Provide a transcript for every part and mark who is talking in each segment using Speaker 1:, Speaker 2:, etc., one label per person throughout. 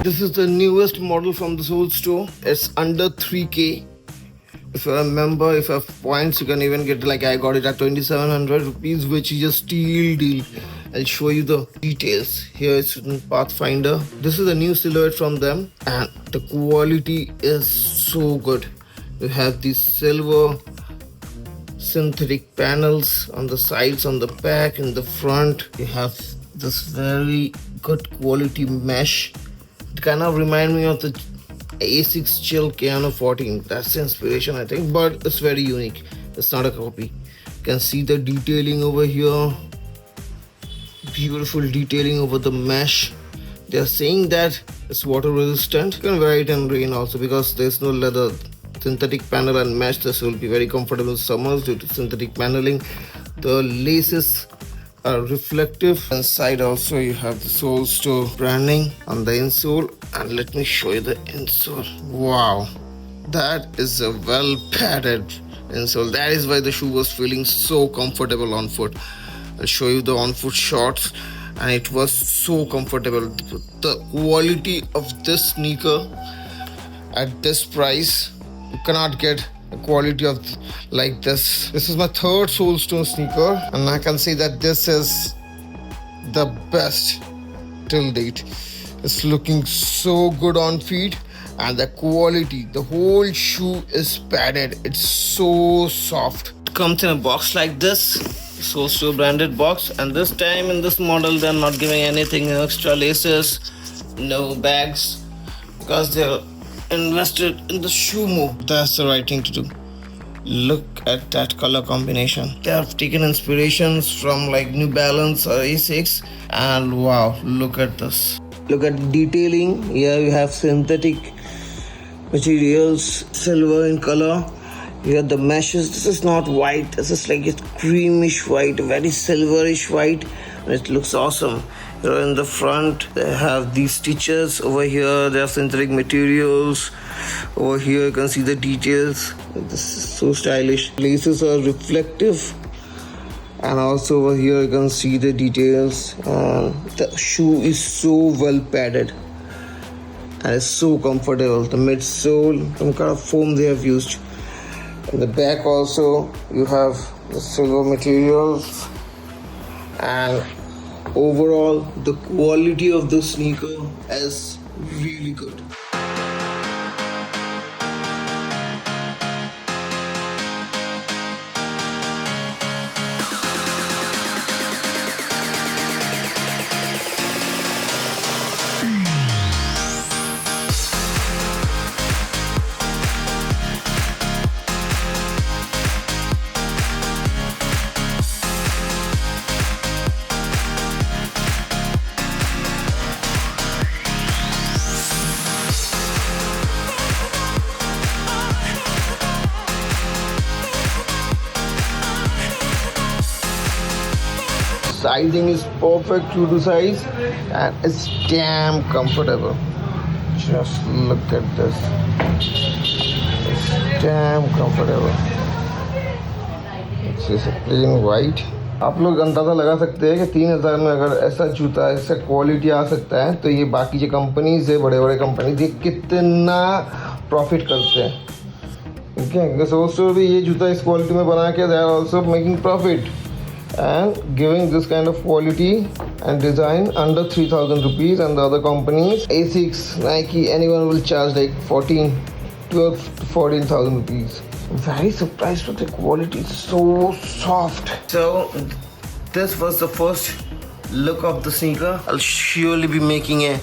Speaker 1: This is the newest model from the Soul store. It's under 3K. If you're a member, if you have points, you can even get, like I got it at 2700 rupees, which is a steal deal. I'll show you the details. Here it's in Pathfinder. This is a new silhouette from them and the quality is so good. You have these silver synthetic panels on the sides, on the back, in the front. You have this very good quality mesh. It kind of remind me of the A6 Chill Keanu 14. That's the inspiration, I think, but it's very unique. It's not a copy. You can see the detailing over here. Beautiful detailing over the mesh. They are saying that it's water resistant. You can wear it in rain also because there's no leather. Synthetic panel and mesh. This will be very comfortable in summers due to synthetic paneling. The laces are reflective. Inside also you have the Soul store branding on the insole, and let me show you the insole. Wow, that is a well padded insole. That is why the shoe was feeling so comfortable on foot. I'll show you the on foot shots, and it was so comfortable. The quality of this sneaker at this price, you cannot get a quality of like this. This is my third Soul store sneaker, and I can say that this is the best till date. It's looking so good on feet, and the quality, the whole shoe is padded. It's so soft. It comes in a box like this, Soul store branded box, and this time in this model they're not giving anything, no extra laces, no bags, because they're invested in the shoe more. That's the right thing to do. Look at that color combination. They have taken inspirations from like New Balance or A6, and wow, look at this. Look at the detailing. Here you have synthetic materials, silver in color. You have the meshes. This is not white. This is like a creamish white, very silverish white, and it looks awesome. Here in the front, they have these stitches. Over here, they have synthetic materials. Over here, you can see the details. This is so stylish. Laces are reflective. And also over here, you can see the details. The shoe is so well padded. And it's so comfortable. The midsole, some kind of foam they have used. In the back also, you have the silver materials. And overall, the quality of the sneaker is really good. Sizing is perfect, true to size, and it's damn comfortable. Just look at this. It's damn comfortable. It's just plain white. आप लोग अंदाज़ा लगा सकते हैं कि 3000 में अगर ऐसा जूता, ऐसा क्वालिटी आ सकता है, तो ये बाकी जो कंपनीज है, बड़े बड़े कंपनीज, ये कितना प्रॉफिट करते हैं. ठीक है, सोल स्टोर भी ये जूता इस क्वालिटी में बना के they are also making profit and giving this kind of quality and design under 3000 rupees, and the other companies, A6, Nike, anyone will charge like 12 to 14,000 rupees. I'm very surprised with the quality. It's so soft. So this was the first look of the sneaker. I'll surely be making a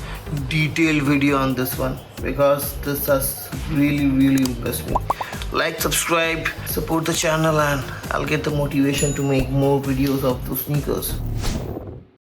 Speaker 1: detailed video on this one because this has really impressed me. Like, subscribe, support the channel, and I'll get the motivation to make more videos of those sneakers.